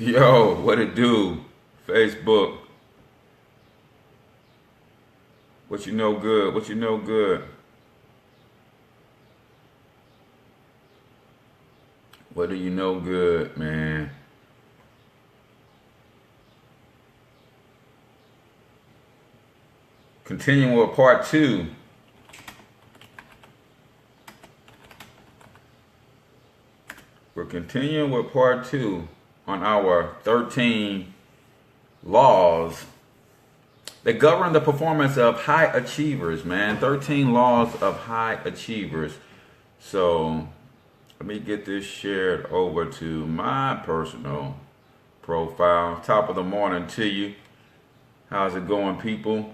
Yo, what it do? Facebook. What you know good? What you know good? What do you know good, man? Continuing with part 2. We're continuing with part 2 on our 13 laws that govern the performance of high achievers, man. 13 laws of high achievers. So let me get this shared over to my personal profile. Top of the morning to you. How's it going, people?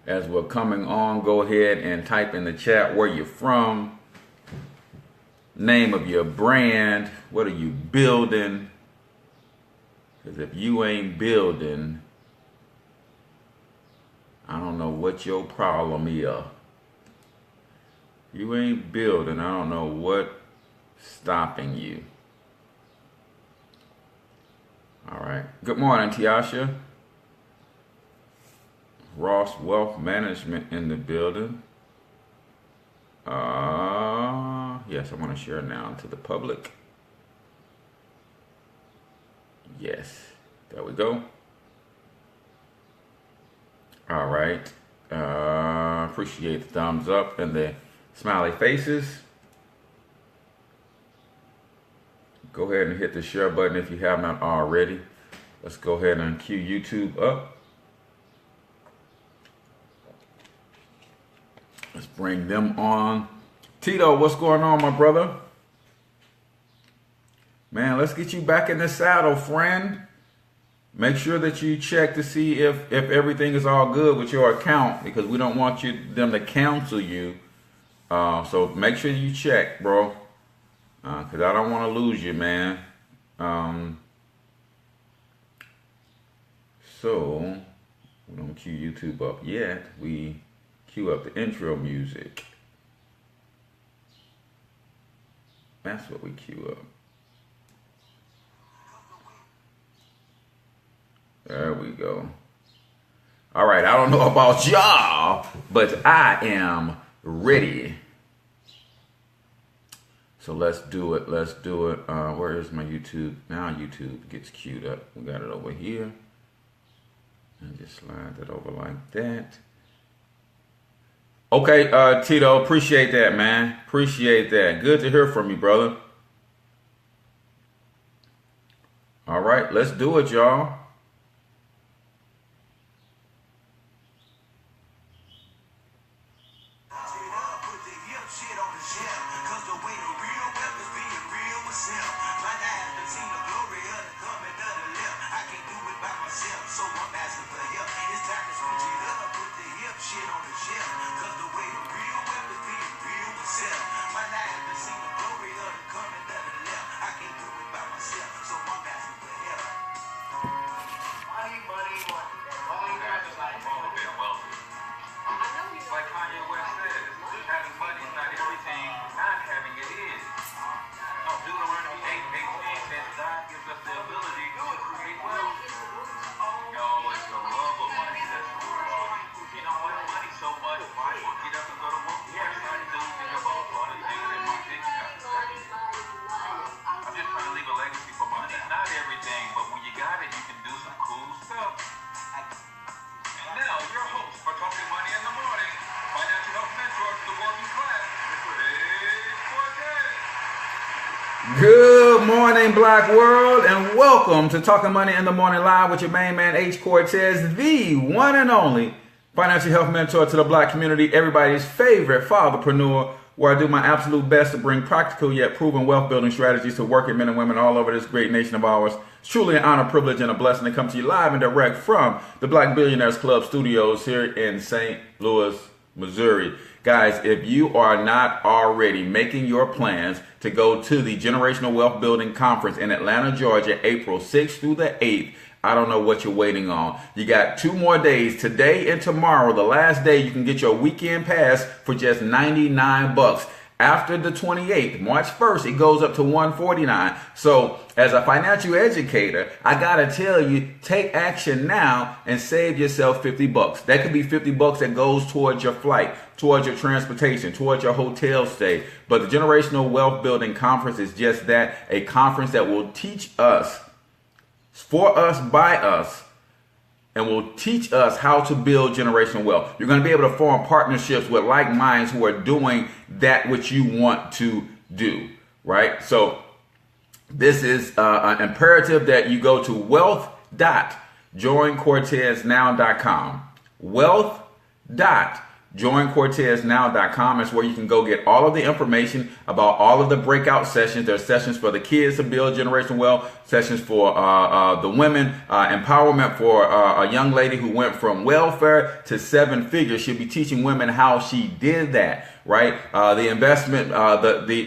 As we're coming on, go ahead and type in the chat where you're from, name of your brand, what are you building? Because if you ain't building, I don't know what your problem is. You ain't building, I don't know what's stopping you. All right. Good morning, Tiasha. Ross Wealth Management in the building. Yes, I want to share now to the public. Yes, there we go. All right. Appreciate the thumbs up and the smiley faces. Go ahead and hit the share button if you have not already. Let's go ahead and cue YouTube up. Let's bring them on. Tito, what's going on, my brother? Man, let's get you back in the saddle, friend. Make sure that you check to see if everything is all good with your account, because we don't want them to cancel you. So make sure you check, bro, because I don't want to lose you, man. So we don't cue YouTube up yet. We cue up the intro music. That's what we cue up. There we go. All right, I don't know about y'all, but I am ready. So let's do it. Let's do it. Where is my YouTube? Now YouTube gets queued up. We got it over here. And just slide that over like that. Okay, Tito, appreciate that, man. Appreciate that. Good to hear from you, brother. All right, let's do it, y'all. Good morning, Black World, and welcome to Talking Money in the Morning Live with your main man, H. Cortez, the one and only financial health mentor to the Black community, everybody's favorite fatherpreneur, where I do my absolute best to bring practical yet proven wealth building strategies to working men and women all over this great nation of ours. It's truly an honor, privilege, and a blessing to come to you live and direct from the Black Billionaires Club studios here in St. Louis, Missouri. Guys, if you are not already making your plans to go to the Generational Wealth Building Conference in Atlanta, Georgia, April 6th through the 8th, I don't know what you're waiting on. You got 2 more days, today and tomorrow, the last day you can get your weekend pass for just $99. After the 28th, March 1st, it goes up to 149. So as a financial educator, I got to tell you, take action now and save yourself 50 bucks. That could be 50 bucks that goes towards your flight, towards your transportation, towards your hotel stay. But the Generational Wealth Building Conference is just that, a conference that will teach us, for us, by us, and will teach us how to build generational wealth. You're going to be able to form partnerships with like minds who are doing that which you want to do, right? So this is an imperative that you go to wealth.joincorteznow.com. Wealth.joincorteznow.com is where you can go get all of the information about all of the breakout sessions. There are sessions for the kids to build generational wealth, sessions for the women, empowerment for a young lady who went from welfare to 7 figures. She'll be teaching women how she did that, right? The investment, the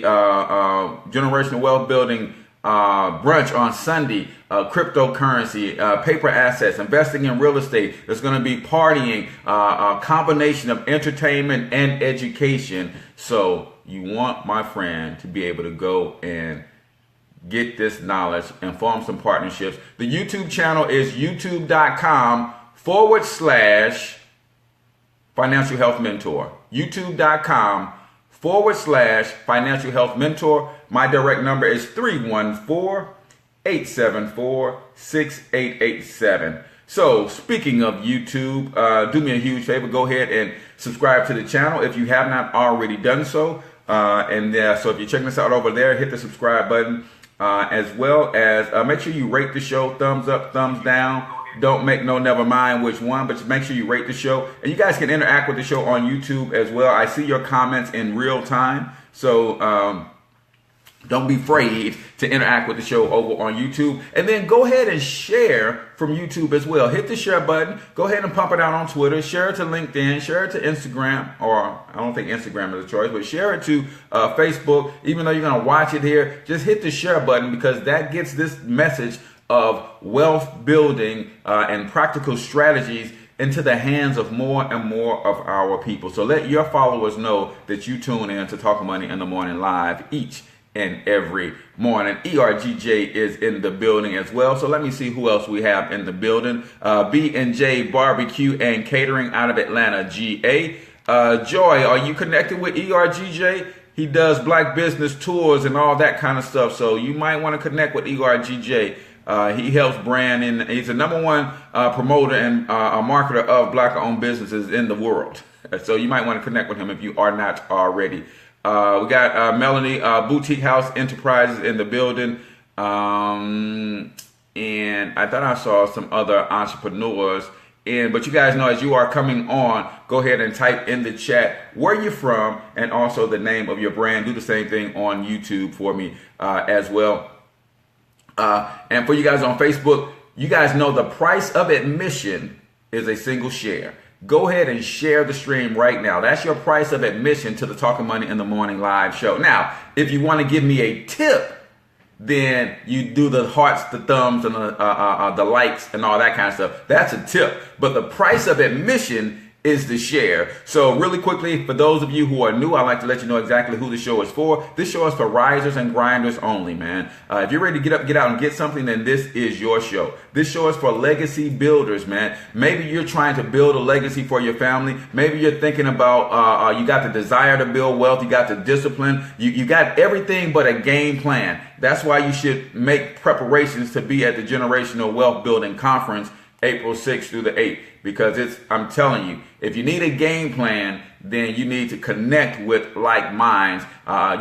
generational wealth building brunch on Sunday, cryptocurrency, paper assets, investing in real estate. There's going to be partying, a combination of entertainment and education. So you want, my friend, to be able to go and get this knowledge and form some partnerships. The YouTube channel is youtube.com/financial health mentor. youtube.com/financial health mentor. My direct number is 314-874-6887. So speaking of YouTube, do me a huge favor. Go ahead and subscribe to the channel if you have not already done so. So if you're checking us out over there, hit the subscribe button, as well as make sure you rate the show. Thumbs up, thumbs down. Don't make no never mind which one, but just make sure you rate the show. And you guys can interact with the show on YouTube as well. I see your comments in real time. So don't be afraid to interact with the show over on YouTube. And then go ahead and share from YouTube as well. Hit the share button. Go ahead and pump it out on Twitter. Share it to LinkedIn. Share it to Instagram. Or I don't think Instagram is a choice, but share it to Facebook. Even though you're going to watch it here, just hit the share button, because that gets this message of wealth building and practical strategies into the hands of more and more of our people. So let your followers know that you tune in to Talking Money in the Morning Live each and every morning. ERGJ is in the building as well. So let me see who else we have in the building. B&J Barbecue and Catering out of Atlanta, GA. Joy, are you connected with ERGJ? He does black business tours and all that kind of stuff. So you might want to connect with ERGJ. He helps brand, and he's the #1 promoter and a marketer of black-owned businesses in the world. So you might want to connect with him if you are not already. We got Melanie, Boutique House Enterprises in the building. And I thought I saw some other entrepreneurs. But you guys know, as you are coming on, go ahead and type in the chat where you're from and also the name of your brand. Do the same thing on YouTube for me as well. And for you guys on Facebook, you guys know the price of admission is a single share. Go ahead and share the stream right now. That's your price of admission to the Talking Money in the Morning live show. Now, if you want to give me a tip, then you do the hearts, the thumbs, and the likes and all that kind of stuff. That's a tip. But the price of admission is the share. So really quickly, for those of you who are new, I'd like to let you know exactly who the show is for. This show is for risers and grinders only, man. If you're ready to get up, get out, and get something, then this is your show. This show is for legacy builders, man. Maybe you're trying to build a legacy for your family. Maybe you're thinking about, you got the desire to build wealth. You got the discipline. You got everything but a game plan. That's why you should make preparations to be at the Generational Wealth Building Conference, April 6th through the 8th, because I'm telling you, if you need a game plan, then you need to connect with like minds.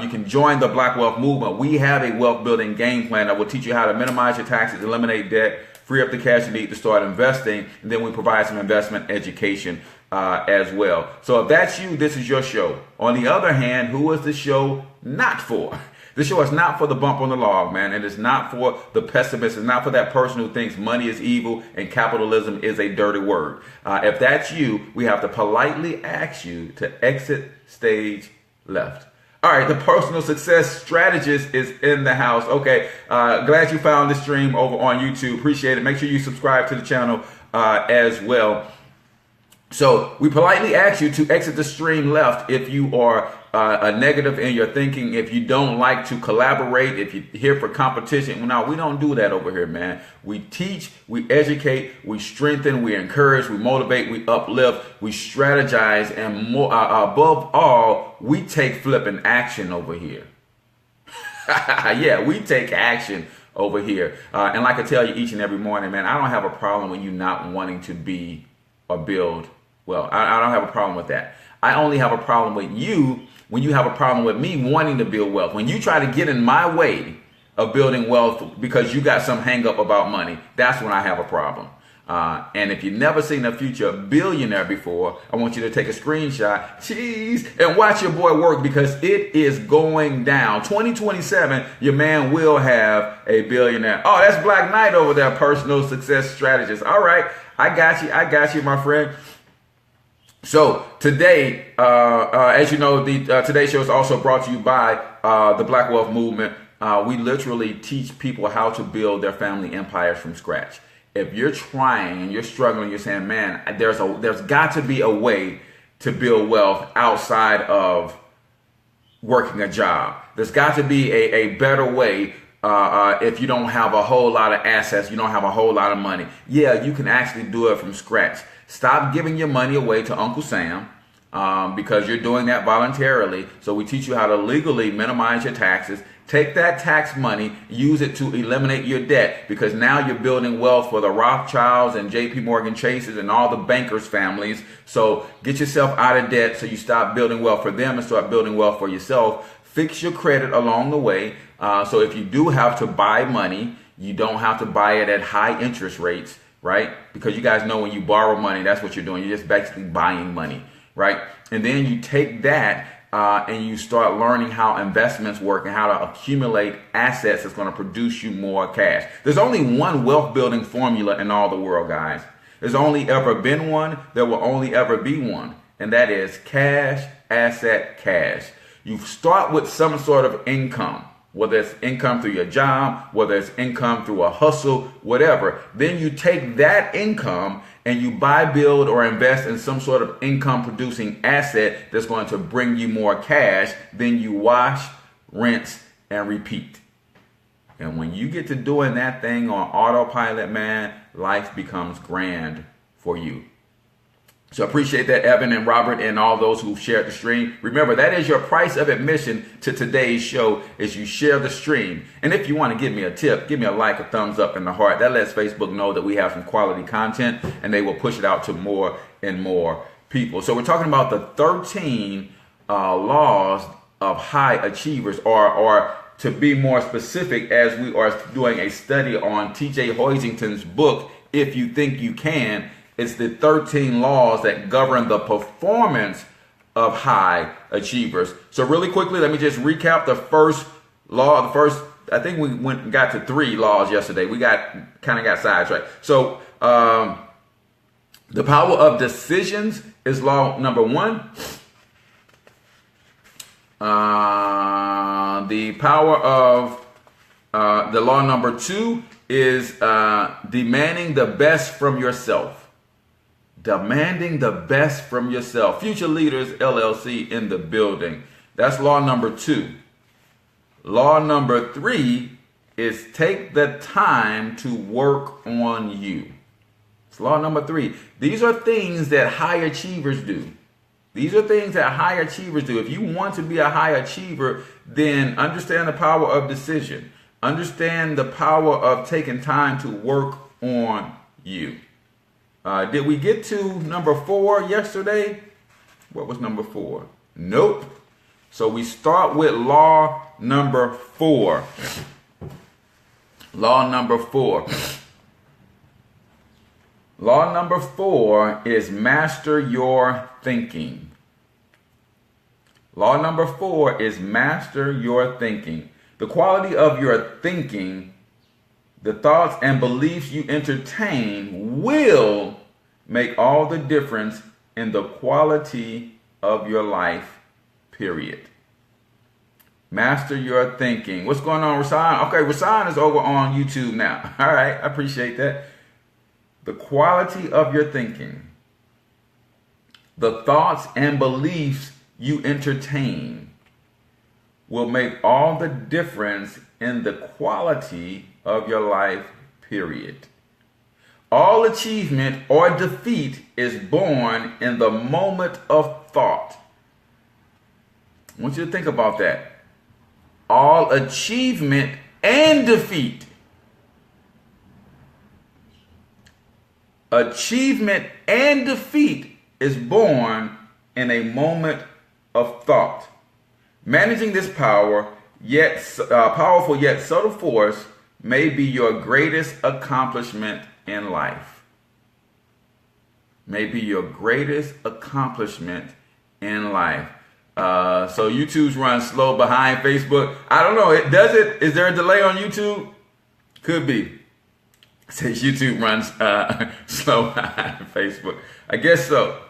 You can join the Black Wealth Movement. We have a wealth building game plan that will teach you how to minimize your taxes, eliminate debt, free up the cash you need to start investing, and then we provide some investment education as well. So if that's you, this is your show. On the other hand, who is the show not for? This show is not for the bump on the log, man. It is not for the pessimist. It's not for that person who thinks money is evil and capitalism is a dirty word. If that's you, we have to politely ask you to exit stage left. All right, the personal success strategist is in the house. Okay, glad you found this stream over on YouTube. Appreciate it. Make sure you subscribe to the channel as well. So we politely ask you to exit the stream left if you are a negative in your thinking, if you don't like to collaborate, if you're here for competition, no, we don't do that over here, man. We teach, we educate, we strengthen, we encourage, we motivate, we uplift, we strategize, and more, above all, we take flipping action over here. Yeah, we take action over here. And like I tell you each and every morning, man, I don't have a problem with you not wanting to be or build. Well, I don't have a problem with that. I only have a problem with you when you have a problem with me wanting to build wealth. When you try to get in my way of building wealth because you got some hang up about money, that's when I have a problem. And if you've never seen a future billionaire before, I want you to take a screenshot, and watch your boy work, because it is going down. 2027, your man will have a billionaire. Oh, that's Black Knight over there, personal success strategist. All right, I got you, my friend. So today, as you know, today's show is also brought to you by the Black Wealth Movement. We literally teach people how to build their family empires from scratch. If you're trying and you're struggling, you're saying, man, there's got to be a way to build wealth outside of working a job. There's got to be a better way. If you don't have a whole lot of assets, you don't have a whole lot of money. Yeah, you can actually do it from scratch. Stop giving your money away to Uncle Sam because you're doing that voluntarily. So we teach you how to legally minimize your taxes. Take that tax money, use it to eliminate your debt, because now you're building wealth for the Rothschilds and JP Morgan Chases and all the bankers' families. So get yourself out of debt so you stop building wealth for them and start building wealth for yourself. Fix your credit along the way. So if you do have to buy money, you don't have to buy it at high interest rates, right? Because you guys know when you borrow money, that's what you're doing. You're just basically buying money, right? And then you take that and you start learning how investments work and how to accumulate assets that's going to produce you more cash. There's only one wealth building formula in all the world, guys. There's only ever been one. There will only ever be one. And that is cash, asset, cash. You start with some sort of income, whether it's income through your job, whether it's income through a hustle, whatever. Then you take that income and you buy, build, or invest in some sort of income producing asset that's going to bring you more cash. Then you wash, rinse, and repeat. And when you get to doing that thing on autopilot, man, life becomes grand for you. So I appreciate that, Evan and Robert and all those who shared the stream. Remember, that is your price of admission to today's show, is you share the stream. And if you want to give me a tip, give me a like, a thumbs up, and the heart. That lets Facebook know that we have some quality content, and they will push it out to more and more people. So we're talking about the 13 laws of high achievers, or to be more specific, as we are doing a study on TJ Hoisington's book, If You Think You Can. It's the 13 laws that govern the performance of high achievers. So really quickly, let me just recap the first law. I think we got to 3 laws yesterday. We kind of got sidetracked. So the power of decisions is law number 1. The power of the law number 2 is demanding the best from yourself. Demanding the best from yourself. Future Leaders LLC in the building. That's law number 2. Law number 3 is take the time to work on you. It's law number 3. These are things that high achievers do. These are things that high achievers do. If you want to be a high achiever, then understand the power of decision. Understand the power of taking time to work on you. Did we get to number 4 yesterday? What was number 4? Nope. So we start with law number 4. Law number 4. Law number 4 is master your thinking. Law number 4 is master your thinking. The quality of your thinking, the thoughts and beliefs you entertain, will make all the difference in the quality of your life, period. Master your thinking. What's going on, Rasan? Okay, Rasan is over on YouTube now. All right, I appreciate that. The quality of your thinking, the thoughts and beliefs you entertain, will make all the difference in the quality of your life, period. All achievement or defeat is born in the moment of thought. I want you to think about that. All achievement and defeat. Achievement and defeat is born in a moment of thought. Managing this powerful yet subtle force may be your greatest accomplishment in life. May be your greatest accomplishment in life. So YouTube's run slow behind Facebook. I don't know. Is there a delay on YouTube? Could be. It says YouTube runs slow behind Facebook. I guess so.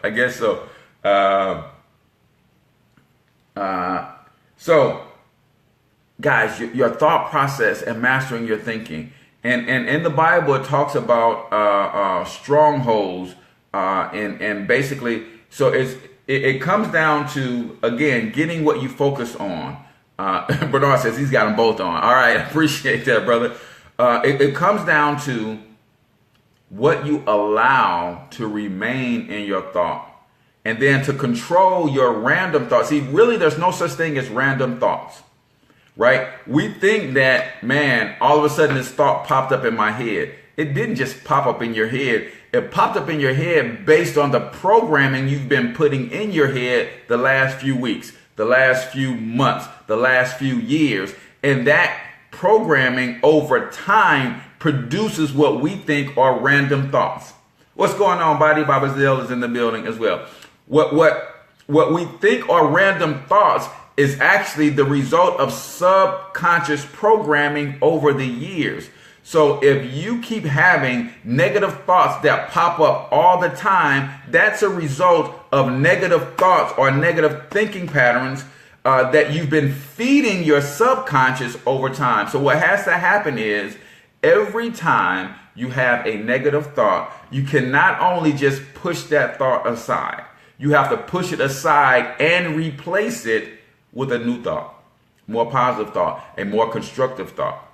So, guys, your thought process and mastering your thinking. And in the Bible, it talks about strongholds. And basically, so it comes down to, again, getting what you focus on. Bernard says he's got them both on. All right, I appreciate that, brother. It comes down to what you allow to remain in your thought. And then to control your random thoughts. See, really, there's no such thing as random thoughts, right? We think that, man, all of a sudden this thought popped up in my head. It didn't just pop up in your head. It popped up in your head based on the programming you've been putting in your head the last few weeks, the last few months, the last few years. And that programming over time produces what we think are random thoughts. What's going on, Body? Baba Zell is in the building as well. What we think are random thoughts is actually the result of subconscious programming over the years. So if you keep having negative thoughts that pop up all the time, that's a result of negative thoughts or negative thinking patterns that you've been feeding your subconscious over time. So what has to happen is every time you have a negative thought, you can not only just push that thought aside, you have to push it aside and replace it with a new thought, more positive thought, a more constructive thought.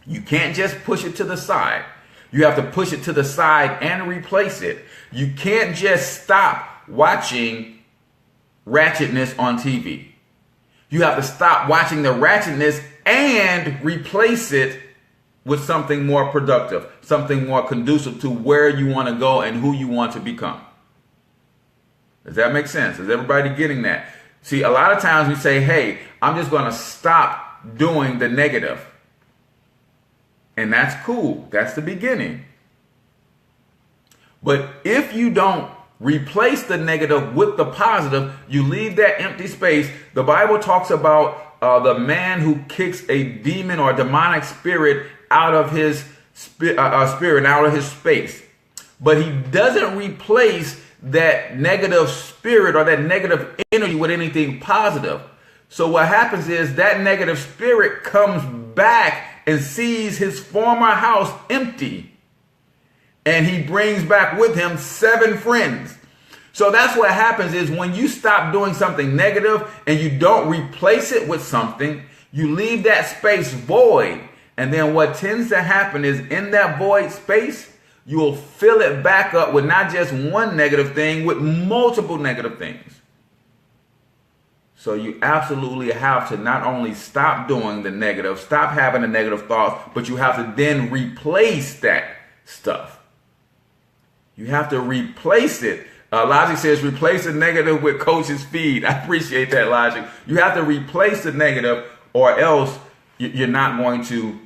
You can't just push it to the side. You have to push it to the side and replace it. You can't just stop watching ratchetness on TV. You have to stop watching the ratchetness and replace it with something more productive, something more conducive to where you want to go and who you want to become. Does that make sense? Is everybody getting that? See, a lot of times we say, hey, I'm just going to stop doing the negative. And that's cool. That's the beginning. But if you don't replace the negative with the positive, you leave that empty space. The Bible talks about the man who kicks a demon or demonic spirit out of his spirit, out of his space. But he doesn't replace that negative spirit or that negative energy with anything positive. So what happens is that negative spirit comes back and sees his former house empty. And he brings back with him 7 friends. So that's what happens is when you stop doing something negative and you don't replace it with something, you leave that space void. And then what tends to happen is in that void space, you will fill it back up with not just one negative thing, with multiple negative things. So you absolutely have to not only stop doing the negative, stop having the negative thoughts, but you have to then replace that stuff. You have to replace it. Logic says replace the negative with Coach's feed. I appreciate that, Logic. You have to replace the negative or else you're not going to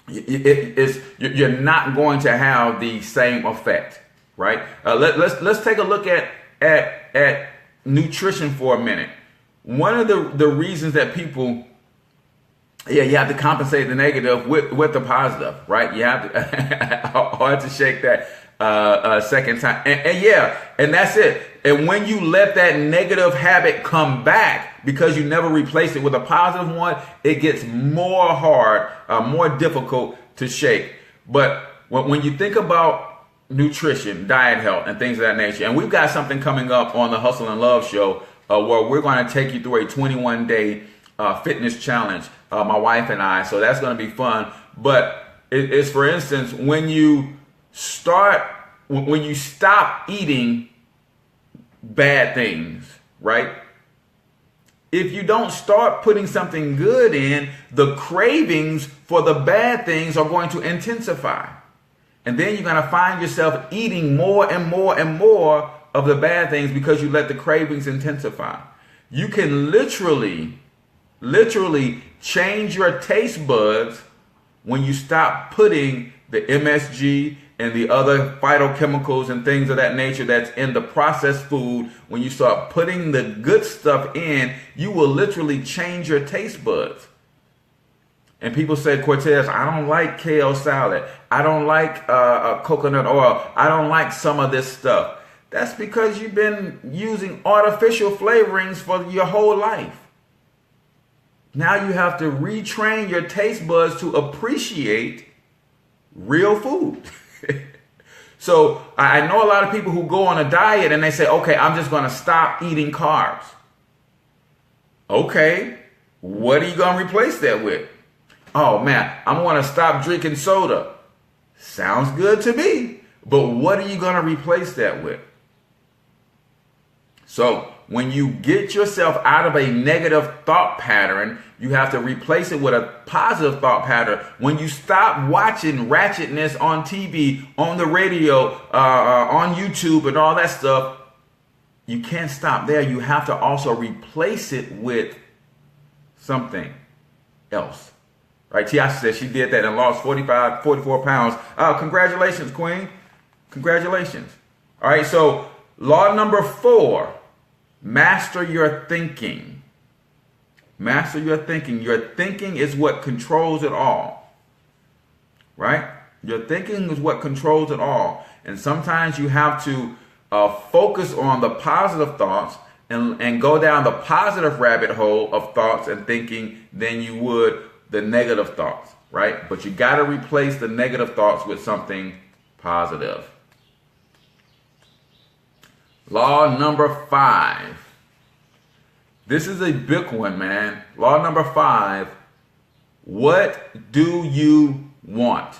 you're not going to have the same effect, right? Let's take a look at nutrition for a minute. One of the reasons that people, you have to compensate the negative with the positive, right? You have to hard to shake that second time, and that's it. And when you let that negative habit come back because you never replaced it with a positive one, it gets more hard, more difficult to shake. But when you think about nutrition, diet, health, and things of that nature, and we've got something coming up on the Hustle and Love show where we're going to take you through a 21-day fitness challenge, my wife and I. So that's going to be fun. But it's, for instance, when you stop eating bad things, right? If you don't start putting something good in, the cravings for the bad things are going to intensify. And then you're going to find yourself eating more and more and more of the bad things because you let the cravings intensify. You can literally change your taste buds when you stop putting the MSG and the other phytochemicals and things of that nature that's in the processed food. When you start putting the good stuff in, you will literally change your taste buds. And people say, Cortez, I don't like kale salad. I don't like coconut oil. I don't like some of this stuff. That's because you've been using artificial flavorings for your whole life. Now you have to retrain your taste buds to appreciate real food. So I know a lot of people who go on a diet and they say, okay, I'm just going to stop eating carbs. Okay, what are you going to replace that with? Oh man, I'm going to stop drinking soda. Sounds good to me. But what are you going to replace that with? So when you get yourself out of a negative thought pattern, you have to replace it with a positive thought pattern. When you stop watching ratchetness on TV, on the radio, on YouTube and all that stuff, you can't stop there. You have to also replace it with something else. Right? Tiasha said she did that and lost 44 pounds. Congratulations, Queen. Congratulations. All right, so law number 4, master your thinking. Master your thinking. Your thinking is what controls it all. Right? Your thinking is what controls it all. And sometimes you have to focus on the positive thoughts and go down the positive rabbit hole of thoughts and thinking than you would the negative thoughts. Right? But you got to replace the negative thoughts with something positive. Law number 5. This is a big one, man. Law number 5. What do you want?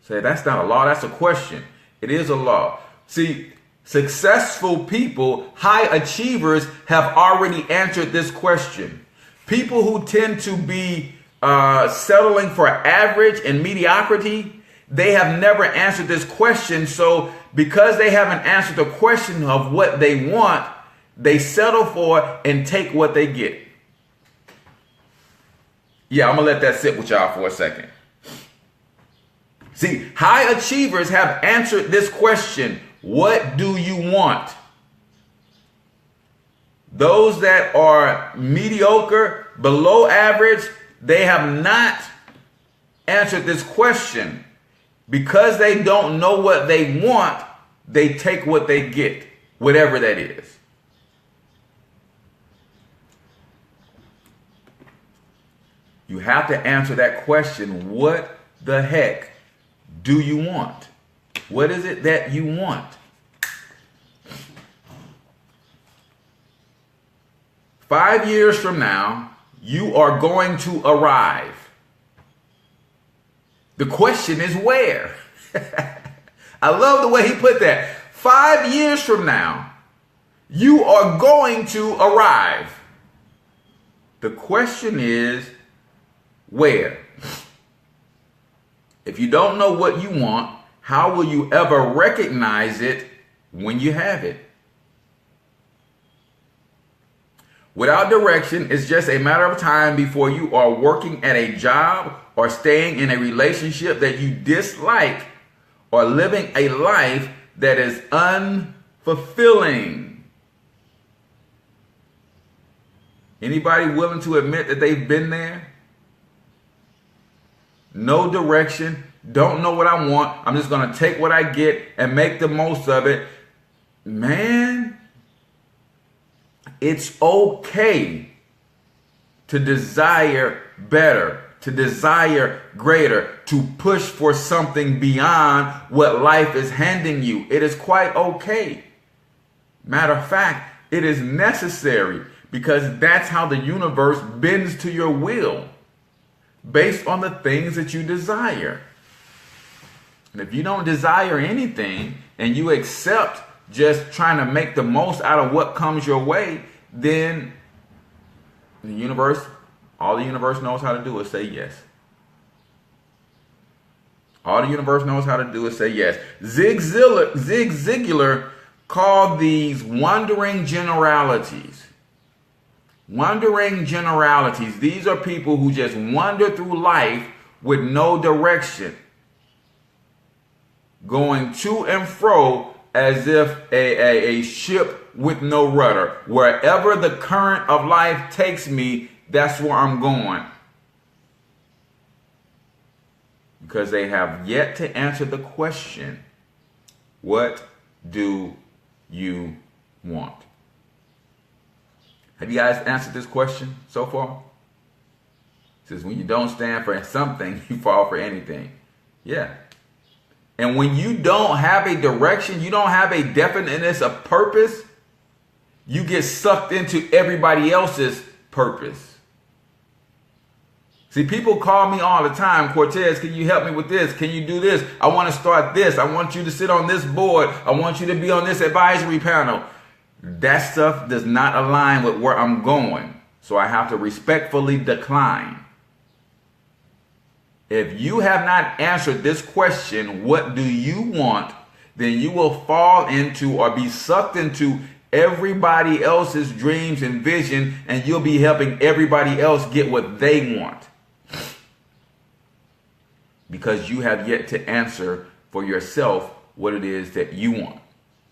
Say, that's not a law, that's a question. It is a law. See, successful people, high achievers have already answered this question. People who tend to be settling for average and mediocrity, they have never answered this question. So because they haven't answered the question of what they want, they settle for and take what they get. Yeah, I'm going to let that sit with y'all for a second. See, high achievers have answered this question. What do you want? Those that are mediocre, below average, they have not answered this question. Because they don't know what they want, they take what they get, whatever that is. You have to answer that question. What the heck do you want? What is it that you want? 5 years from now, you are going to arrive. The question is where? I love the way he put that. 5 years from now, you are going to arrive. The question is where? If you don't know what you want, how will you ever recognize it when you have it? Without direction, it's just a matter of time before you are working at a job or staying in a relationship that you dislike or living a life that is unfulfilling. Anybody willing to admit that they've been there? No direction, don't know what I want. I'm just going to take what I get and make the most of it. Man, it's okay to desire better, to desire greater, to push for something beyond what life is handing you. It is quite okay. Matter of fact, it is necessary because that's how the universe bends to your will based on the things that you desire. And if you don't desire anything and you accept just trying to make the most out of what comes your way, then all the universe knows how to do is say yes. All the universe knows how to do is say yes. Zig Ziglar called these wandering generalities. Wandering generalities. These are people who just wander through life with no direction, going to and fro as if a ship with no rudder. Wherever the current of life takes me, that's where I'm going. Because they have yet to answer the question, what do you want? Have you guys answered this question so far? It says when you don't stand for something, you fall for anything. Yeah. And when you don't have a direction, you don't have a definiteness of purpose, you get sucked into everybody else's purpose. See, people call me all the time, Cortez, can you help me with this? Can you do this? I want to start this. I want you to sit on this board. I want you to be on this advisory panel. That stuff does not align with where I'm going. So I have to respectfully decline. If you have not answered this question, what do you want? Then you will fall into or be sucked into everybody else's dreams and vision, and you'll be helping everybody else get what they want. Because you have yet to answer for yourself what it is that you want.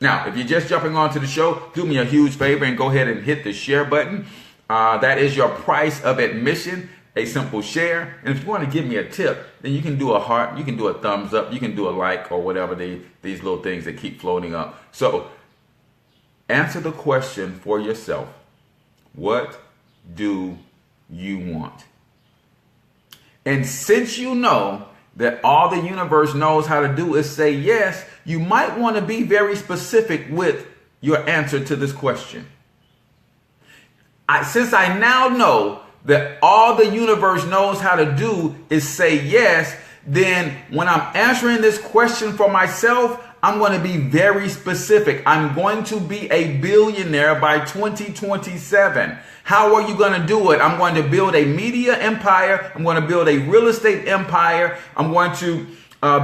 Now, if you're just jumping onto the show, do me a huge favor and go ahead and hit the share button. That is your price of admission, a simple share. And if you want to give me a tip, then you can do a heart, you can do a thumbs up, you can do a like or whatever these little things that keep floating up. So answer the question for yourself. What do you want? And since you know that all the universe knows how to do is say yes, you might want to be very specific with your answer to this question. Since I now know that all the universe knows how to do is say yes, then when I'm answering this question for myself, I'm going to be very specific. I'm going to be a billionaire by 2027. How are you going to do it? I'm going to build a media empire. I'm going to build a real estate empire. I'm going to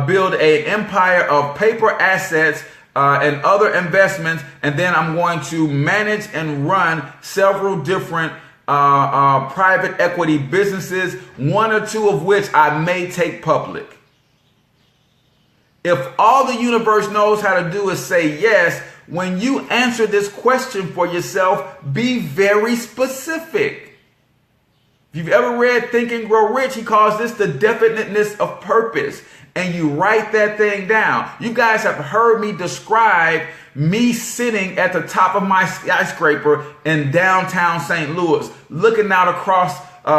build an empire of paper assets and other investments. And then I'm going to manage and run several different private equity businesses, one or two of which I may take public. If all the universe knows how to do is say yes, when you answer this question for yourself, be very specific. If you've ever read Think and Grow Rich, he calls this the definiteness of purpose. And you write that thing down. You guys have heard me describe me sitting at the top of my skyscraper in downtown St. Louis, looking out across the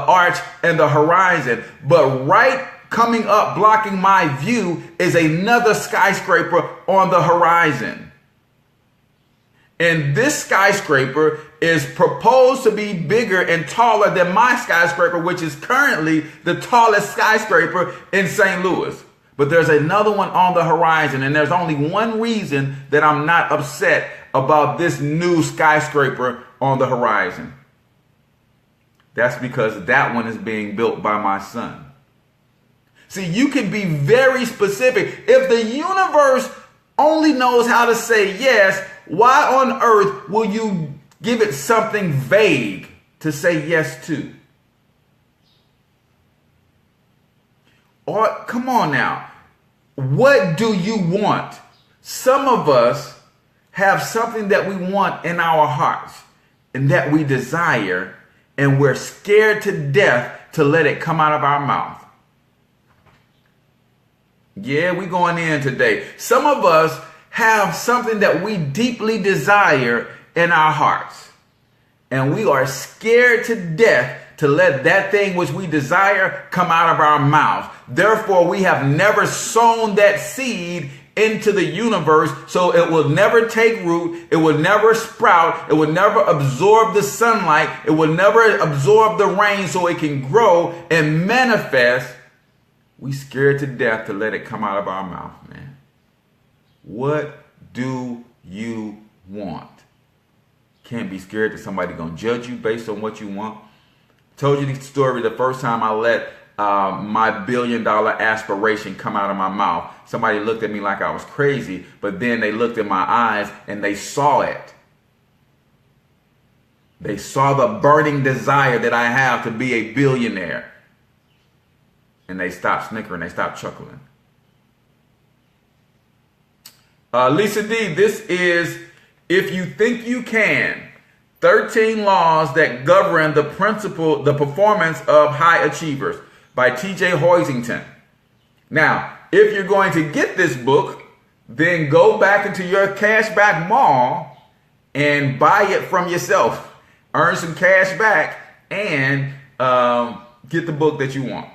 arch and the horizon. But right coming up, blocking my view, is another skyscraper on the horizon. And this skyscraper is proposed to be bigger and taller than my skyscraper, which is currently the tallest skyscraper in St. Louis. But there's another one on the horizon, and there's only one reason that I'm not upset about this new skyscraper on the horizon. That's because that one is being built by my son. See, you can be very specific. If the universe only knows how to say yes, why on earth will you give it something vague to say yes to? Or, come on now. What do you want? Some of us have something that we want in our hearts and that we desire, and we're scared to death to let it come out of our mouth. Yeah, we're going in today. Some of us have something that we deeply desire in our hearts, and we are scared to death to let that thing which we desire come out of our mouth. Therefore, we have never sown that seed into the universe so it will never take root, it will never sprout, it will never absorb the sunlight, it will never absorb the rain so it can grow and manifest. We scared to death to let it come out of our mouth, man. What do you want? Can't be scared that somebody gonna judge you based on what you want. Told you the story the first time I let my $1 billion aspiration come out of my mouth. Somebody looked at me like I was crazy, but then they looked in my eyes and they saw it. They saw the burning desire that I have to be a billionaire. And they stopped snickering, they stopped chuckling. Lisa D, this is If You Think You Can, 13 Laws That Govern the Performance of High Achievers by TJ Hoisington. Now, if you're going to get this book, then go back into your cashback mall and buy it from yourself. Earn some cash back and get the book that you want.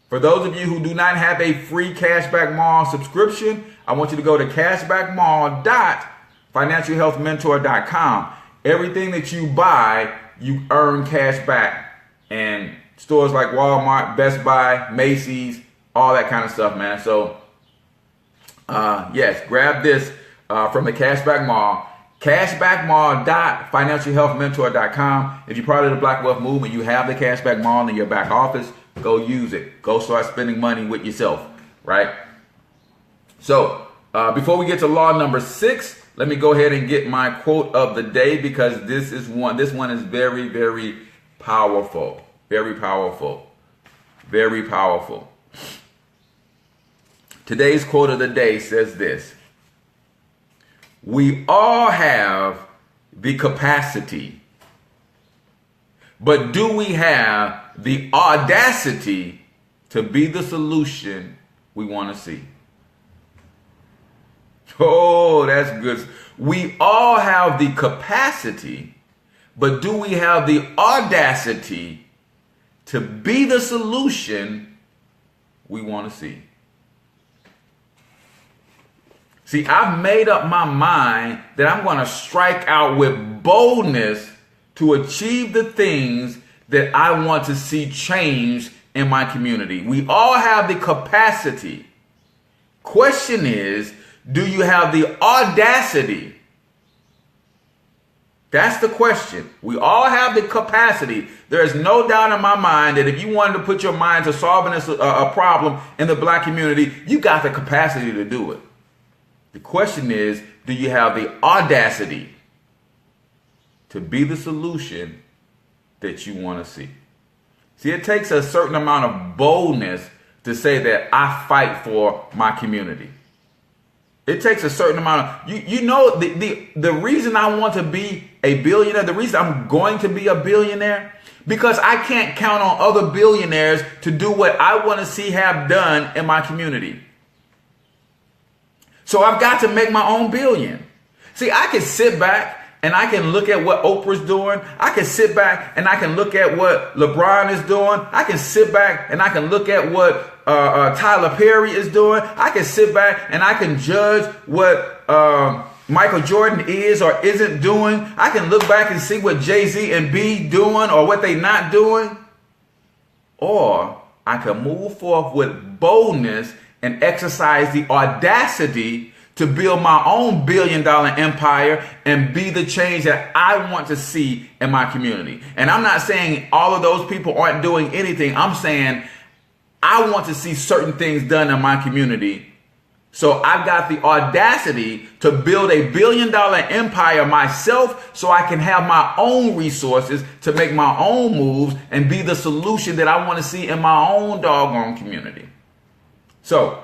For those of you who do not have a free Cashback Mall subscription, I want you to go to cashbackmall.financialhealthmentor.com. Everything that you buy, you earn cash back. And stores like Walmart, Best Buy, Macy's, all that kind of stuff, man. So, yes, grab this from the Cashback Mall. Cashbackmall.financialhealthmentor.com. If you're part of the Black Wealth Movement, you have the Cashback Mall in your back office. Go use it. Go start spending money with yourself, right? So, before we get to law number 6, let me go ahead and get my quote of the day, because this one is very, very powerful. Very powerful. Very powerful. Today's quote of the day says this: we all have the capacity, but do we have the audacity to be the solution we want to see? Oh, that's good. We all have the capacity, but do we have the audacity to be the solution we want to see? See, I've made up my mind that I'm going to strike out with boldness to achieve the things that I want to see change in my community. We all have the capacity. Question is, do you have the audacity? That's the question. We all have the capacity. There is no doubt in my mind that if you wanted to put your mind to solving a problem in the black community, you got the capacity to do it. The question is, do you have the audacity to be the solution that you want to see? See, it takes a certain amount of boldness to say that I fight for my community. It takes a certain amount of, the reason I want to be a billionaire, the reason I'm going to be a billionaire, because I can't count on other billionaires to do what I want to see have done in my community. So I've got to make my own billion. See, I can sit back and I can look at what Oprah's doing. I can sit back and I can look at what LeBron is doing. I can sit back and I can look at what Tyler Perry is doing. I can sit back and I can judge what Michael Jordan is or isn't doing. I can look back and see what Jay-Z and B doing or what they not doing. Or I can move forth with boldness and exercise the audacity to build my own $1 billion empire and be the change that I want to see in my community. And I'm not saying all of those people aren't doing anything. I'm saying I want to see certain things done in my community. So I've got the audacity to build a $1 billion empire myself so I can have my own resources to make my own moves and be the solution that I want to see in my own doggone community. So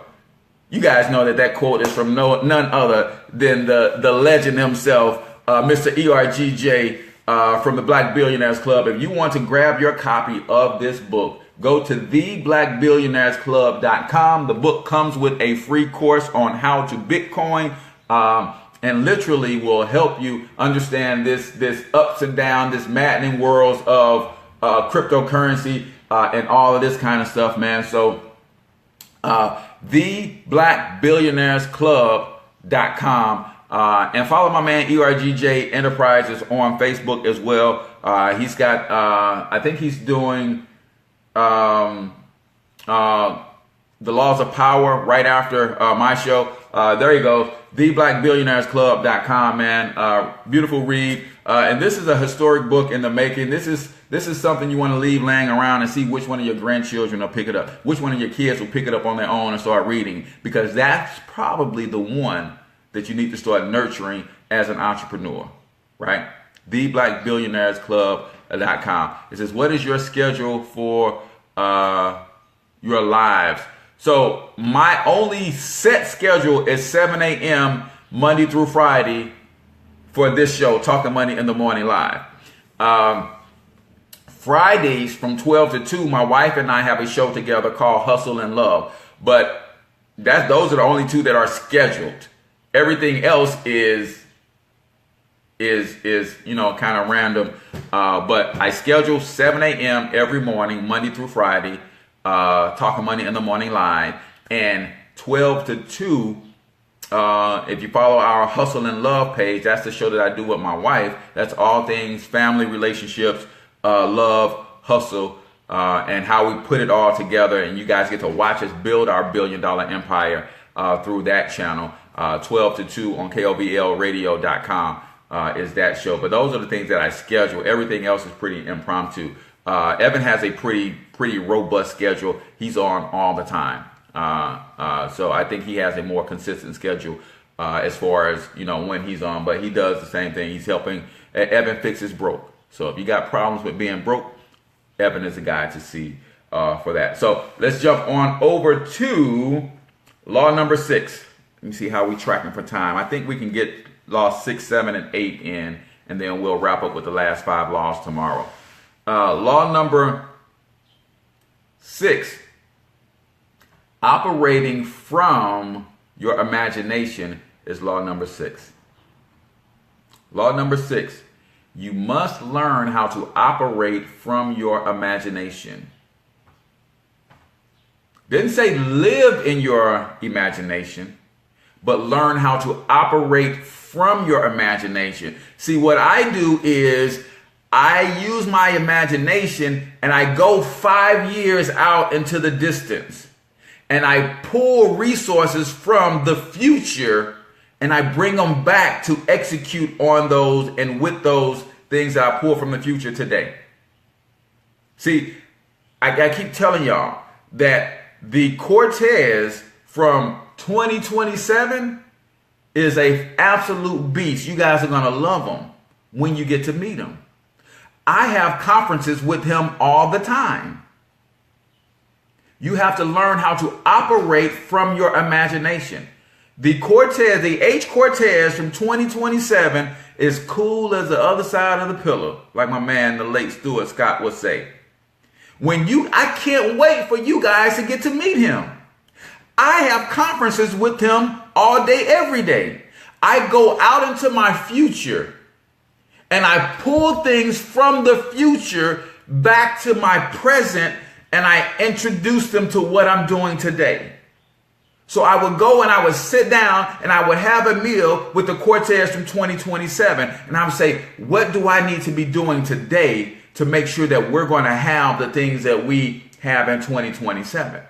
you guys know that quote is from none other than the legend himself, Mr. ERGJ from the Black Billionaires Club. If you want to grab your copy of this book, go to theblackbillionairesclub.com. The book comes with a free course on how to Bitcoin and literally will help you understand this ups and downs, this maddening worlds of cryptocurrency and all of this kind of stuff, man. So theblackbillionairesclub.com. And follow my man ERGJ Enterprises on Facebook as well. He's got, I think he's doing The Laws of Power right after my show. There you go, theblackbillionairesclub.com, man. Beautiful read. And this is a historic book in the making. This is something you want to leave laying around and see which one of your grandchildren will pick it up. Which one of your kids will pick it up on their own and start reading. Because that's probably the one that you need to start nurturing as an entrepreneur, right? theblackbillionairesclub.com. It says, what is your schedule for your lives? So my only set schedule is 7 a.m. Monday through Friday for this show, Talking Money in the Morning Live. Fridays from 12 to 2, my wife and I have a show together called Hustle and Love. But those are the only two that are scheduled. Everything else is kind of random. But I schedule 7 a.m. every morning, Monday through Friday, Talking Money in the Morning Live, and 12 to 2. If you follow our Hustle and Love page, that's the show that I do with my wife. That's all things family, relationships, love, hustle, and how we put it all together. And you guys get to watch us build our $1 billion empire through that channel. 12 to 2 on KOBLradio.com is that show. But those are the things that I schedule. Everything else is pretty impromptu. Evan has a pretty robust schedule. He's on all the time. So I think he has a more consistent schedule as far as, when he's on. But he does the same thing. He's helping Evan fix his broke. So if you got problems with being broke, Evan is the guy to see for that. So let's jump on over to law number 6. Let me see how we tracking for time. I think we can get law 6, 7, and 8 in, and then we'll wrap up with the last 5 laws tomorrow. Law number 6, operating from your imagination is law number 6. Law number 6, you must learn how to operate from your imagination. Didn't say live in your imagination, but learn how to operate from your imagination. See, what I do is I use my imagination and I go 5 years out into the distance and I pull resources from the future and I bring them back to execute on those and with those things that I pull from the future today. See, I keep telling y'all that the Cortez from 2027 is a absolute beast. You guys are going to love him when you get to meet him. I have conferences with him all the time. You have to learn how to operate from your imagination. The Cortez, the H Cortez from 2027 is cool as the other side of the pillow, like my man, the late Stuart Scott would say. I can't wait for you guys to get to meet him. I have conferences with him all day, every day. I go out into my future and I pull things from the future back to my present and I introduce them to what I'm doing today. So I would go and I would sit down and I would have a meal with the Cortez from 2027. And I would say, what do I need to be doing today to make sure that we're going to have the things that we have in 2027?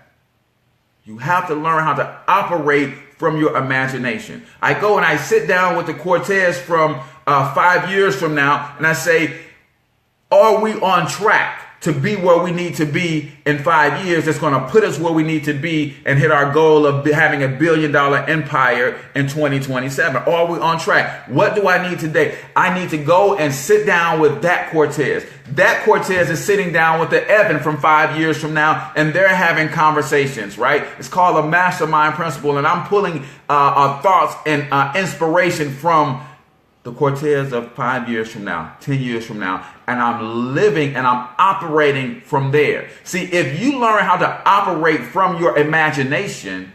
You have to learn how to operate from your imagination. I go and I sit down with the Cortez from 5 years from now and I say, are we on track to be where we need to be in 5 years? That's going to put us where we need to be and hit our goal of having $1 billion empire in 2027. Are we on track? What do I need today? I need to go and sit down with that Cortez. That Cortez is sitting down with the Evan from 5 years from now, and they're having conversations, right? It's called a mastermind principle, and I'm pulling thoughts and inspiration from the Cortez of 5 years from now, 10 years from now, and I'm living and I'm operating from there. See, if you learn how to operate from your imagination,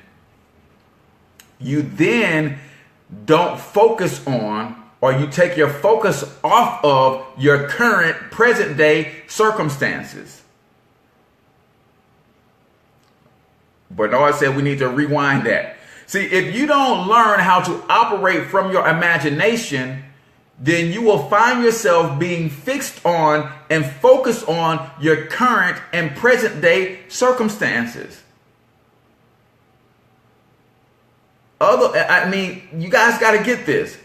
you then don't focus on, or you take your focus off of your current present day circumstances. Bernard said we need to rewind that. See, if you don't learn how to operate from your imagination, then you will find yourself being fixed on and focused on your current and present day circumstances. You guys got to get this.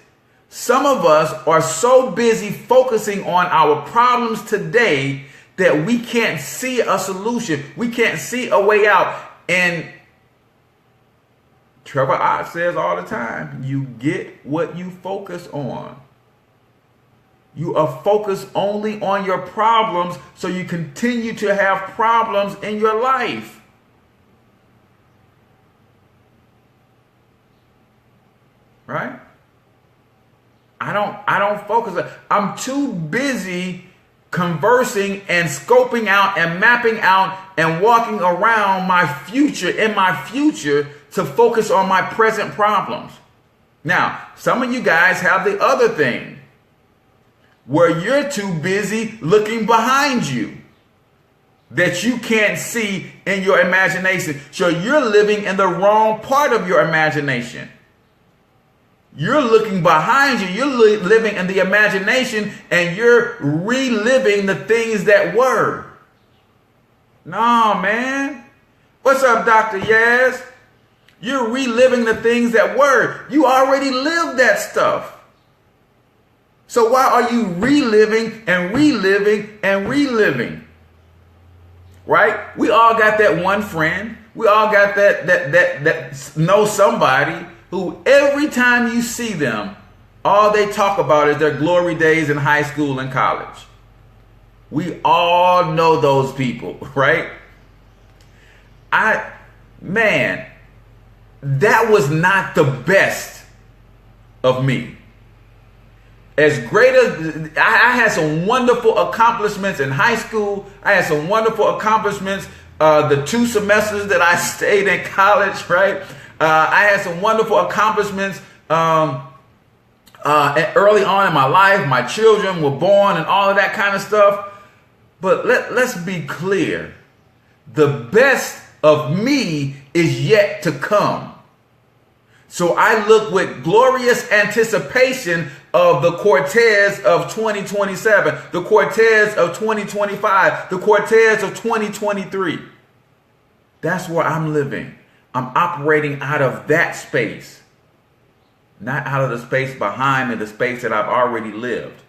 Some of us are so busy focusing on our problems today that we can't see a solution. We can't see a way out. And Trevor Ott says all the time, you get what you focus on. You are focused only on your problems, so you continue to have problems in your life. Right? I don't focus. I'm too busy conversing and scoping out and mapping out and walking around my future to focus on my present problems. Now, some of you guys have the other thing where you're too busy looking behind you that you can't see in your imagination. So you're living in the wrong part of your imagination. You're looking behind you. You're living in the imagination and you're reliving the things that were. No, man. What's up, Dr. Yaz? You're reliving the things that were. You already lived that stuff. So why are you reliving and reliving and reliving? Right? We all got that one friend. We all got that know somebody who every time you see them, all they talk about is their glory days in high school and college. We all know those people, right? That was not the best of me. As great as I had some wonderful accomplishments in high school, I had some wonderful accomplishments the 2 semesters that I stayed in college, right? I had some wonderful accomplishments early on in my life. My children were born and all of that kind of stuff. But let's be clear. The best of me is yet to come. So I look with glorious anticipation of the Cortez of 2027, the Cortez of 2025, the Cortez of 2023. That's where I'm living. I'm operating out of that space, not out of the space behind me, the space that I've already lived.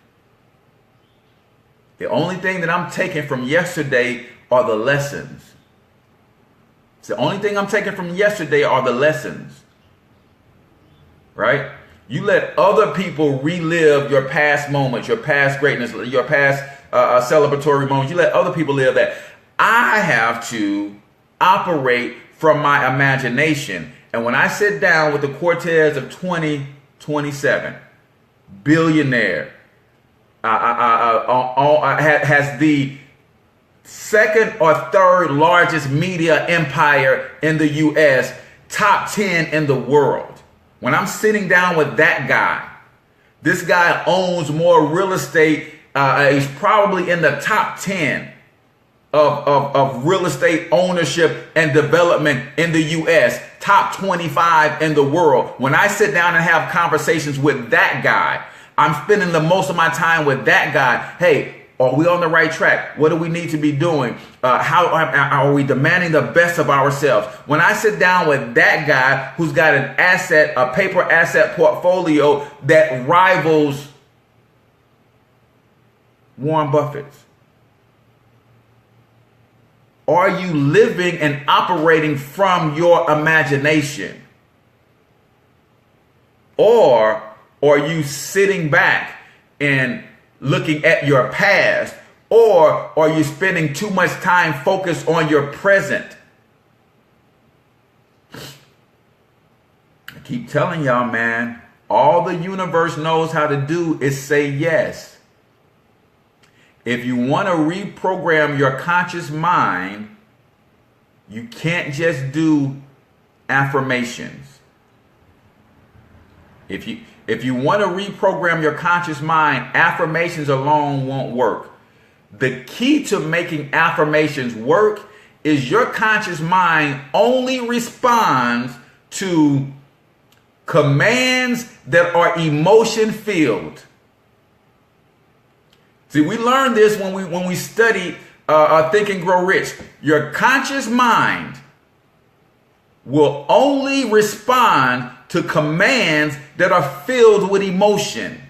The only thing that I'm taking from yesterday are the lessons. It's the only thing I'm taking from yesterday are the lessons. Right? You let other people relive your past moments, your past greatness, your past celebratory moments. You let other people live that. I have to operate from my imagination. And when I sit down with the Cortez of 2027, billionaire, has the second or third largest media empire in the U.S., top 10 in the world. When I'm sitting down with that guy, this guy owns more real estate. He's probably in the top 10 of real estate ownership and development in the U.S., top 25 in the world. When I sit down and have conversations with that guy, I'm spending the most of my time with that guy. Hey, are we on the right track? What do we need to be doing? How are we demanding the best of ourselves? When I sit down with that guy who's got a paper asset portfolio that rivals Warren Buffett's, are you living and operating from your imagination? Or are you sitting back and looking at your past? Or are you spending too much time focused on your present? I keep telling y'all, man, all the universe knows how to do is say yes. If you want to reprogram your conscious mind, you can't just do affirmations. If you want to reprogram your conscious mind, affirmations alone won't work. The key to making affirmations work is your conscious mind only responds to commands that are emotion filled. See, we learned this when we studied Think and Grow Rich. Your conscious mind will only respond to commands that are filled with emotion.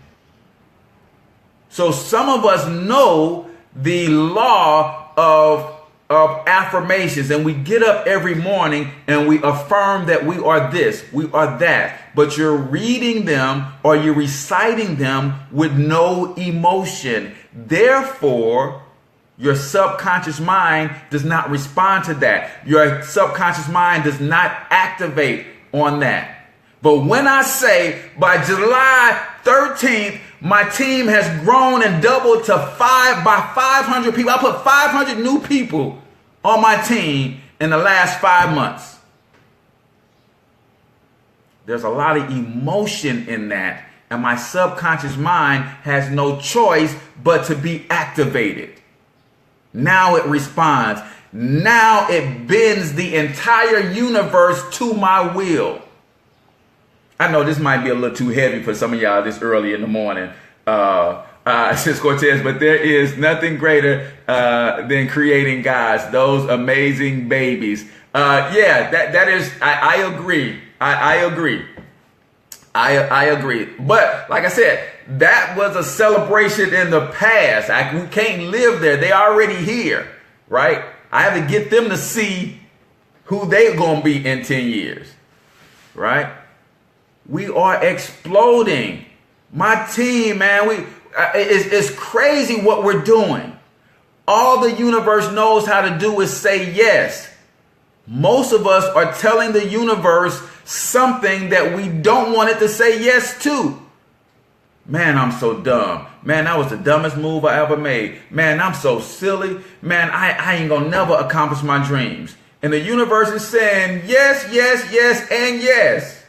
So some of us know the law of affirmations, and we get up every morning and we affirm that we are this, we are that, but you're reading them or you're reciting them with no emotion. Therefore, your subconscious mind does not respond to that. Your subconscious mind does not activate on that. But when I say by July 13th, my team has grown and doubled to 500 people. I put 500 new people on my team in the last 5 months. There's a lot of emotion in that, and my subconscious mind has no choice but to be activated. Now it responds. Now it bends the entire universe to my will. I know this might be a little too heavy for some of y'all this early in the morning, since Cortez, but there is nothing greater than creating guys, those amazing babies. That is, I agree. I agree. I agree. But like I said, that was a celebration in the past. We can't live there. They already here, right? I have to get them to see who they're going to be in 10 years, right? We are exploding. My team, man, it's crazy what we're doing. All the universe knows how to do is say yes. Most of us are telling the universe something that we don't want it to say yes to. Man, I'm so dumb. Man, that was the dumbest move I ever made. Man, I'm so silly. Man, I ain't gonna never accomplish my dreams. And the universe is saying yes, yes, yes, and yes.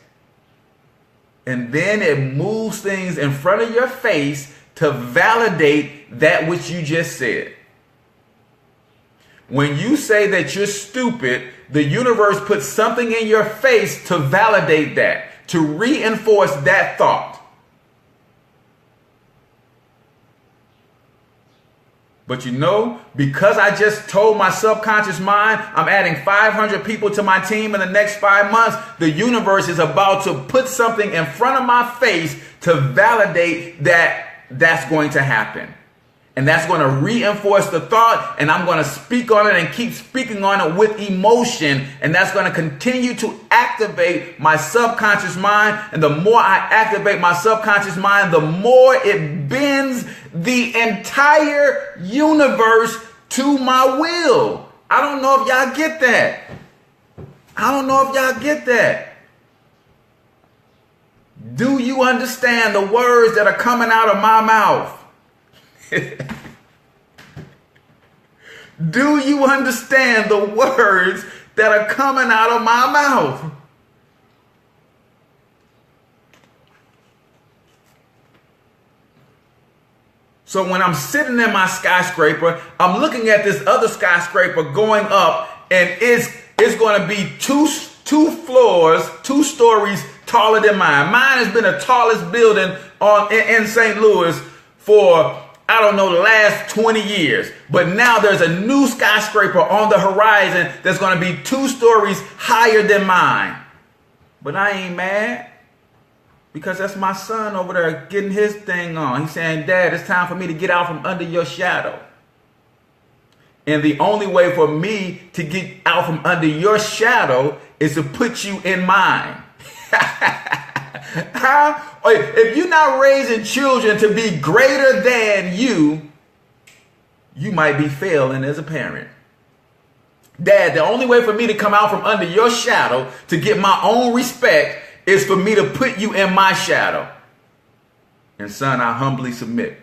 And then it moves things in front of your face to validate that which you just said. When you say that you're stupid, the universe puts something in your face to validate that, to reinforce that thought. But you know, because I just told my subconscious mind I'm adding 500 people to my team in the next 5 months, the universe is about to put something in front of my face to validate that that's going to happen. And that's going to reinforce the thought, and I'm going to speak on it and keep speaking on it with emotion. And that's going to continue to activate my subconscious mind. And the more I activate my subconscious mind, the more it bends the entire universe to my will. I don't know if y'all get that. I don't know if y'all get that. Do you understand the words that are coming out of my mouth? Do you understand the words that are coming out of my mouth? So when I'm sitting in my skyscraper, I'm looking at this other skyscraper going up, and it's going to be two floors, 2 stories taller than mine. Mine has been the tallest building in St. Louis for, I don't know, the last 20 years. But now there's a new skyscraper on the horizon that's going to be 2 stories higher than mine. But I ain't mad, because that's my son over there getting his thing on. He's saying, Dad, it's time for me to get out from under your shadow. And the only way for me to get out from under your shadow is to put you in mine. How? If you're not raising children to be greater than you, you might be failing as a parent. Dad, the only way for me to come out from under your shadow to get my own respect is for me to put you in my shadow. And son, I humbly submit.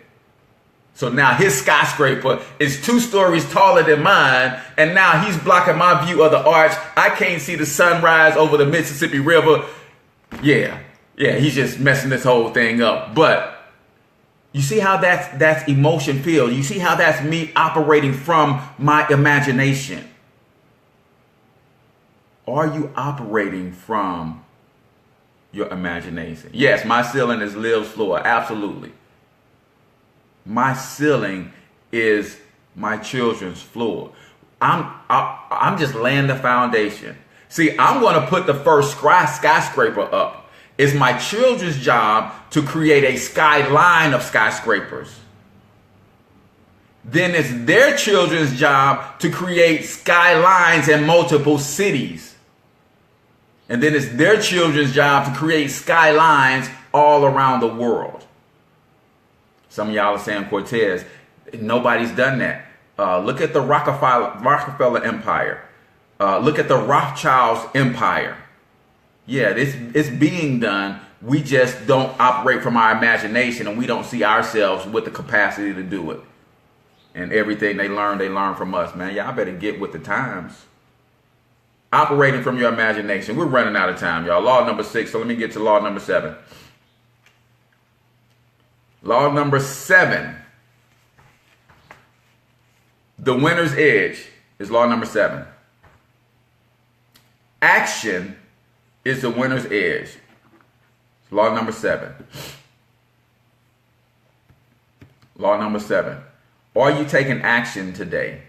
So now his skyscraper is 2 stories taller than mine, and now he's blocking my view of the arch. I can't see the sunrise over the Mississippi River. Yeah, he's just messing this whole thing up. But you see how that's emotion filled. You see how that's me operating from my imagination. Are you operating from your imagination? Yes, my ceiling is Liv's floor. Absolutely. My ceiling is my children's floor. I'm just laying the foundation. See, I'm going to put the first skyscraper up. It's my children's job to create a skyline of skyscrapers. Then it's their children's job to create skylines in multiple cities. And then it's their children's job to create skylines all around the world. Some of y'all are saying, Cortez, nobody's done that. Look at the Rockefeller Empire. Look at the Rothschilds Empire. Yeah, it's being done. We just don't operate from our imagination, and we don't see ourselves with the capacity to do it. And everything they learn from us, man. Y'all better get with the times. Operating from your imagination. We're running out of time, y'all. Law number 6. So let me get to law number 7. Law number 7. The winner's edge is law number 7. Action is the winner's edge. Law number 7. Law number 7. Are you taking action today?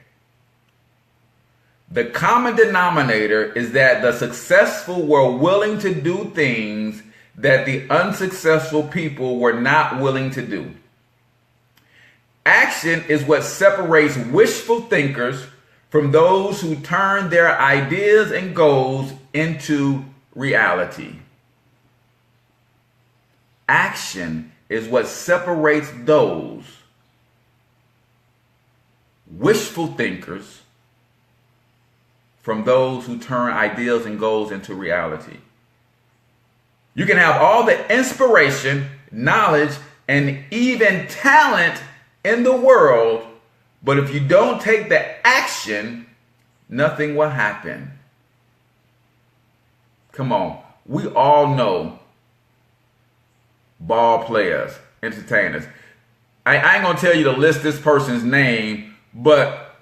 The common denominator is that the successful were willing to do things that the unsuccessful people were not willing to do. Action is what separates wishful thinkers from those who turn their ideas and goals into reality. Action is what separates those wishful thinkers from those who turn ideas and goals into reality. You can have all the inspiration, knowledge, and even talent in the world, but if you don't take the action, nothing will happen. Come on. We all know ball players, entertainers. I ain't going to tell you to list this person's name, but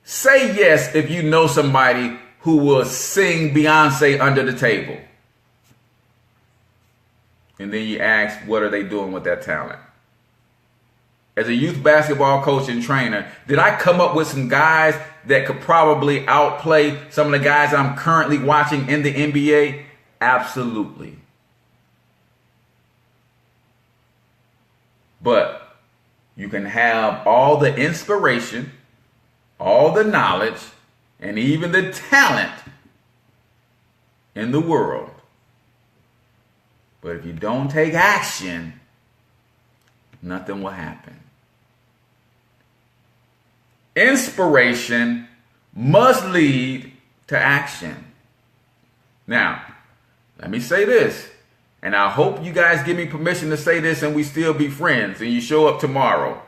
say yes if you know somebody who will sing Beyonce under the table. And then you ask, what are they doing with that talent? As a youth basketball coach and trainer, did I come up with some guys that could probably outplay some of the guys I'm currently watching in the NBA? Absolutely. But you can have all the inspiration, all the knowledge, and even the talent in the world. But if you don't take action, nothing will happen. Inspiration must lead to action. Now, let me say this, and I hope you guys give me permission to say this and we still be friends and you show up tomorrow.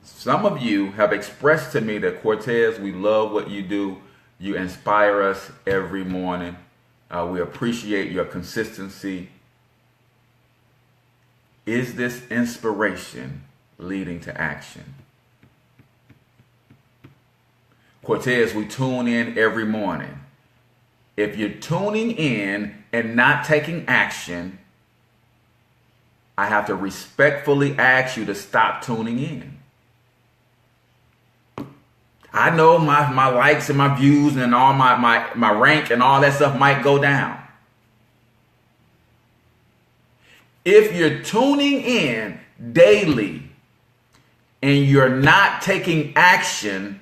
Some of you have expressed to me that, Cortez, we love what you do. You inspire us every morning. We appreciate your consistency. Is this inspiration leading to action? Cortez, we tune in every morning. If you're tuning in and not taking action, I have to respectfully ask you to stop tuning in. I know my likes and my views and all my rank and all that stuff might go down. If you're tuning in daily and you're not taking action,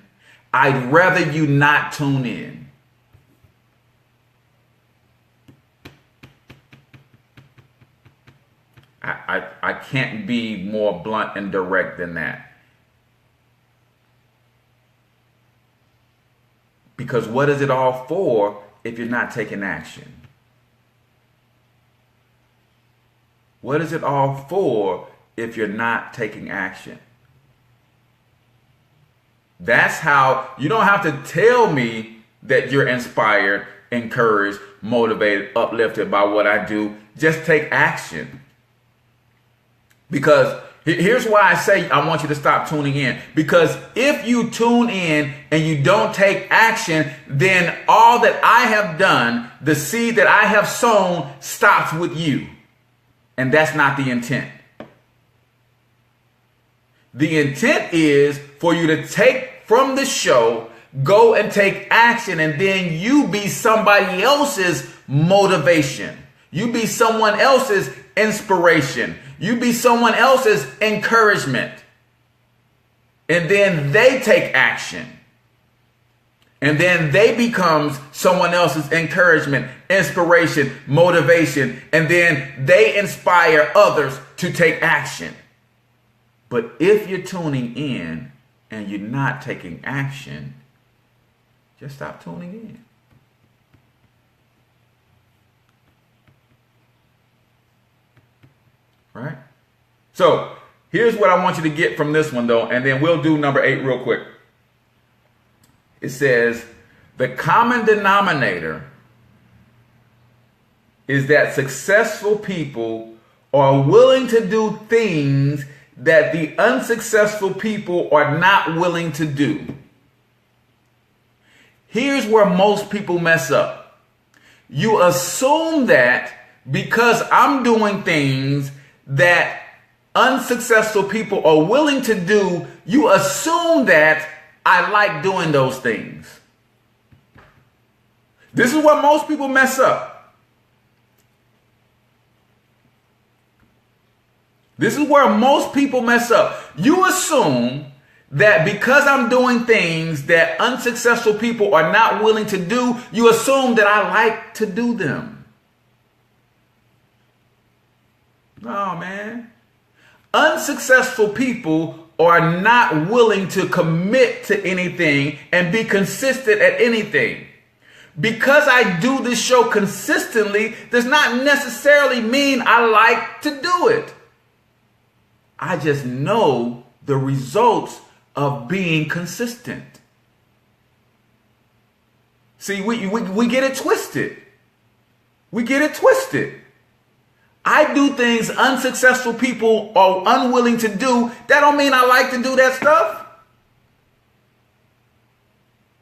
I'd rather you not tune in. I can't be more blunt and direct than that. Because what is it all for if you're not taking action? What is it all for if you're not taking action? That's how, you don't have to tell me that you're inspired, encouraged, motivated, uplifted by what I do. Just take action. Because Here's why I say I want you to stop tuning in. Because if you tune in and you don't take action, then all that I have done, the seed that I have sown, stops with you. And that's not the intent. The intent is for you to take from the show, go and take action, and then you be somebody else's motivation. You be someone else's inspiration. You be someone else's encouragement. And then they take action. And then they becomes someone else's encouragement, inspiration, motivation. And then they inspire others to take action. But if you're tuning in and you're not taking action, just stop tuning in. Right? So here's what I want you to get from this one, though, and then we'll do number 8 real quick. It says, the common denominator is that successful people are willing to do things that the unsuccessful people are not willing to do. Here's where most people mess up. You assume that because I'm doing things that unsuccessful people are willing to do, you assume that I like doing those things. This is where most people mess up. This is where most people mess up. You assume that because I'm doing things that unsuccessful people are not willing to do, you assume that I like to do them. No, man. Unsuccessful people are not willing to commit to anything and be consistent at anything. Because I do this show consistently does not necessarily mean I like to do it. I just know the results of being consistent. See, we get it twisted. We get it twisted. I do things unsuccessful people are unwilling to do. That don't mean I like to do that stuff.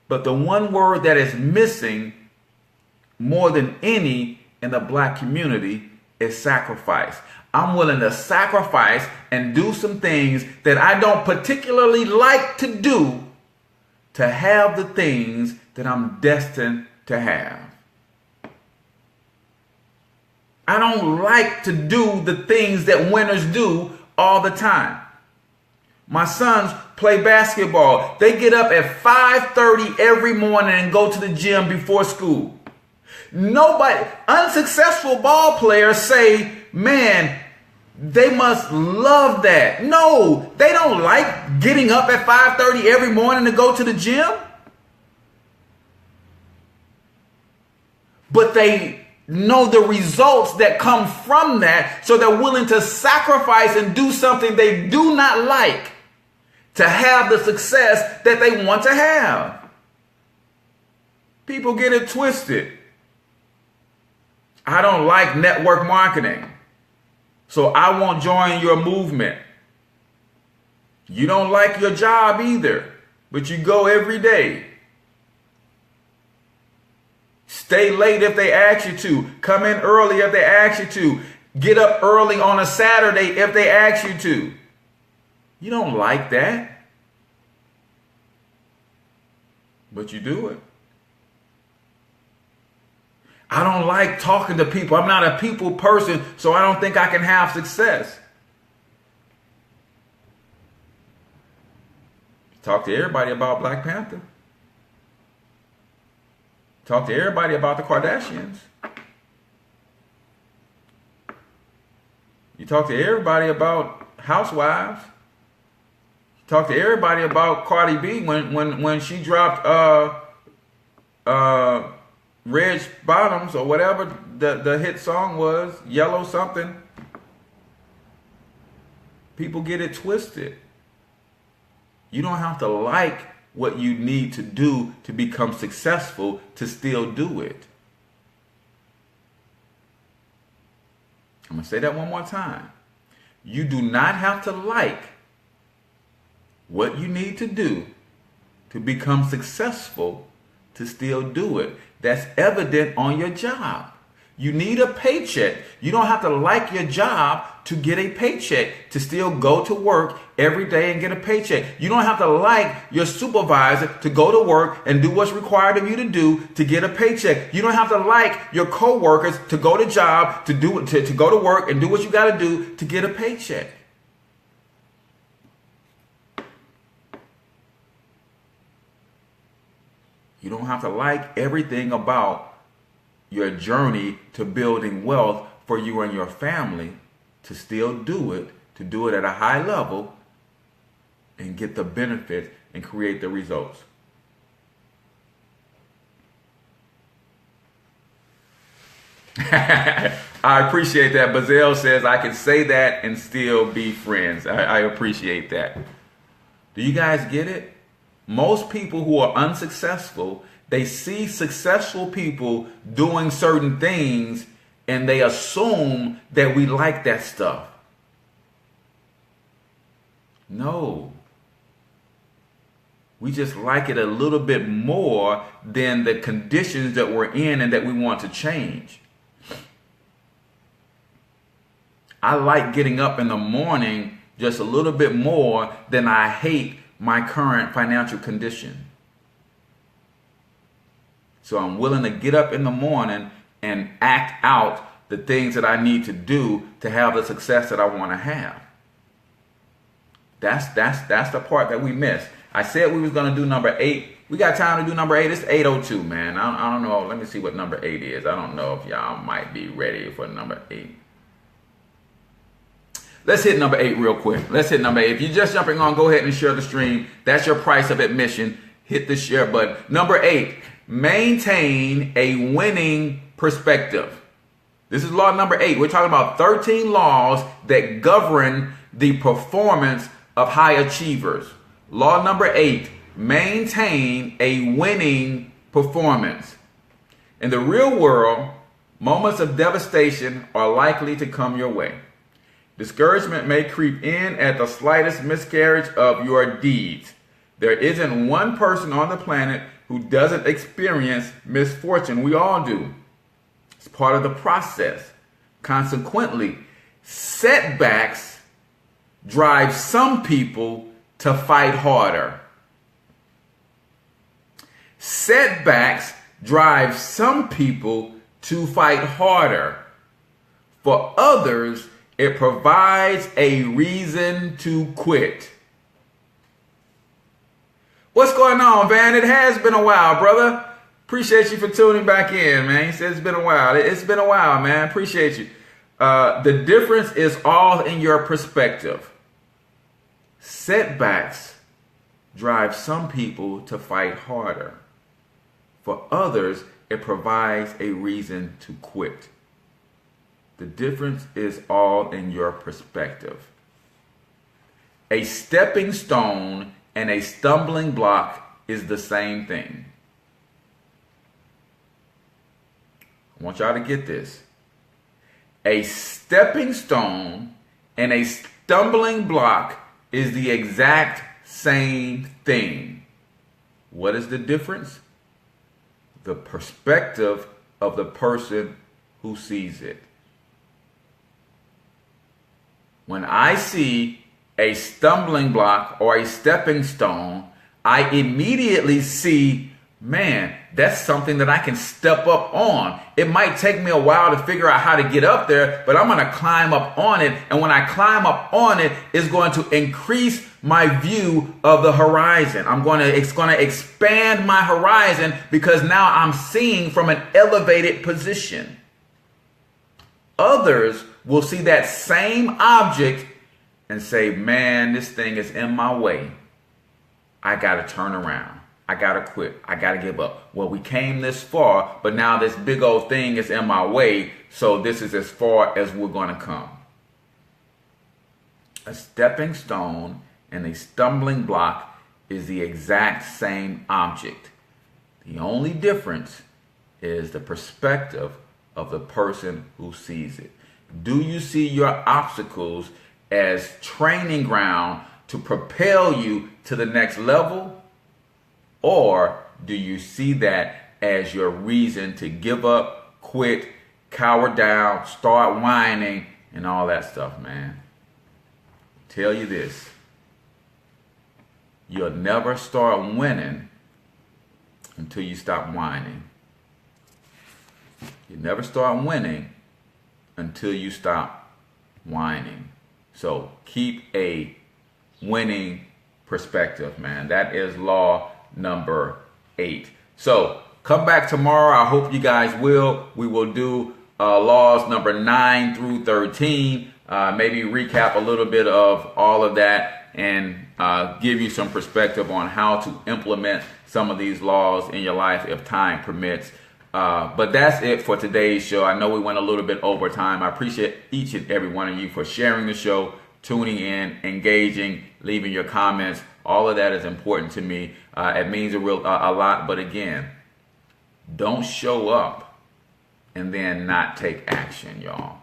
But the one word that is missing more than any in the black community is sacrifice. I'm willing to sacrifice and do some things that I don't particularly like to do to have the things that I'm destined to have. I don't like to do the things that winners do all the time. My sons play basketball. They get up at 5:30 every morning and go to the gym before school. Nobody, unsuccessful ball players say, man, they must love that. No, they don't like getting up at 5:30 every morning to go to the gym. But they know the results that come from that, so they're willing to sacrifice and do something they do not like to have the success that they want to have. People get it twisted. I don't like network marketing, so I won't join your movement. You don't like your job either, but you go every day. Stay late if they ask you to. Come in early if they ask you to. Get up early on a Saturday if they ask you to. You don't like that, but you do it. I don't like talking to people. I'm not a people person, so I don't think I can have success. Talk to everybody about Black Panther. Talk to everybody about the Kardashians. You talk to everybody about housewives. You talk to everybody about Cardi B when she dropped Red Bottoms or whatever the hit song was, Yellow something. People get it twisted. You don't have to like what you need to do to become successful to still do it. I'm going to say that one more time. You do not have to like what you need to do to become successful to still do it. That's evident on your job. You need a paycheck. You don't have to like your job to get a paycheck, to still go to work every day and get a paycheck. You don't have to like your supervisor to go to work and do what's required of you to do to get a paycheck. You don't have to like your coworkers to go to job, to go to work and do what you got to do to get a paycheck. You don't have to like everything about your journey to building wealth for you and your family to still do it, to do it at a high level and get the benefits and create the results. I appreciate that. Bazelle says I can say that and still be friends. I appreciate that. Do you guys get it? Most people who are unsuccessful, they see successful people doing certain things and they assume that we like that stuff. No. We just like it a little bit more than the conditions that we're in and that we want to change. I like getting up in the morning just a little bit more than I hate my current financial condition. So I'm willing to get up in the morning and act out the things that I need to do to have the success that I want to have. That's the part that we missed. I said we was going to do number 8. We got time to do number 8. It's 8:02, man. I don't know. Let me see what number 8 is. I don't know if y'all might be ready for number 8. Let's hit number 8 real quick. Let's hit number 8. If you're just jumping on, go ahead and share the stream. That's your price of admission. Hit the share button. Number 8, maintain a winning perspective. This is law number 8. We're talking about 13 laws that govern the performance of high achievers. Law number 8, maintain a winning performance. In the real world, moments of devastation are likely to come your way. Discouragement may creep in at the slightest miscarriage of your deeds. There isn't one person on the planet who doesn't experience misfortune. We all do. It's part of the process. Consequently, setbacks drive some people to fight harder. Setbacks drive some people to fight harder. For others, it provides a reason to quit. What's going on, Van? It has been a while, brother. Appreciate you for tuning back in, man. He says it's been a while. It's been a while, man. Appreciate you. The difference is all in your perspective. Setbacks drive some people to fight harder. For others, it provides a reason to quit. The difference is all in your perspective. A stepping stone and a stumbling block is the same thing. I want y'all to get this. A stepping stone and a stumbling block is the exact same thing. What is the difference? The perspective of the person who sees it. When I see a stumbling block or a stepping stone, I immediately see, man, that's something that I can step up on. It might take me a while to figure out how to get up there, but I'm going to climb up on it. And when I climb up on it, it's going to increase my view of the horizon. It's going to expand my horizon because now I'm seeing from an elevated position. Others will see that same object and say, man, this thing is in my way. I got to turn around. I got to quit. I got to give up. Well, we came this far, but now this big old thing is in my way. So this is as far as we're going to come. A stepping stone and a stumbling block is the exact same object. The only difference is the perspective of the person who sees it. Do you see your obstacles as training ground to propel you to the next level? Or do you see that as your reason to give up, quit, cower down, start whining, and all that stuff, man? Tell you this. You'll never start winning until you stop whining. You never start winning until you stop whining. So keep a winning perspective, man. That is law number 8. So come back tomorrow. I hope you guys will. We will do laws number 9 through 13. Maybe recap a little bit of all of that and give you some perspective on how to implement some of these laws in your life if time permits. But that's it for today's show. I know we went a little bit over time. I appreciate each and every one of you for sharing the show, tuning in, engaging, leaving your comments. All of that is important to me. It means a lot. But again, don't show up and then not take action, y'all.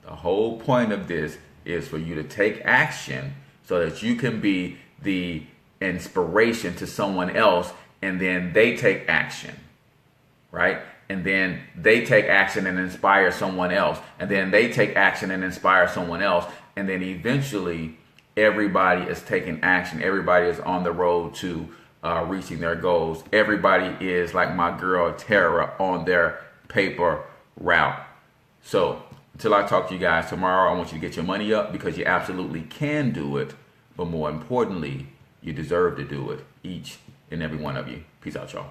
The whole point of this is for you to take action so that you can be the inspiration to someone else, and then they take action, right? And then they take action and inspire someone else, and then they take action and inspire someone else, and then eventually everybody is taking action. Everybody is on the road to reaching their goals. Everybody is, like my girl Tara, on their paper route. So until I talk to you guys tomorrow, I want you to get your money up, because you absolutely can do it. But more importantly, you deserve to do it, each and every one of you. Peace out, y'all.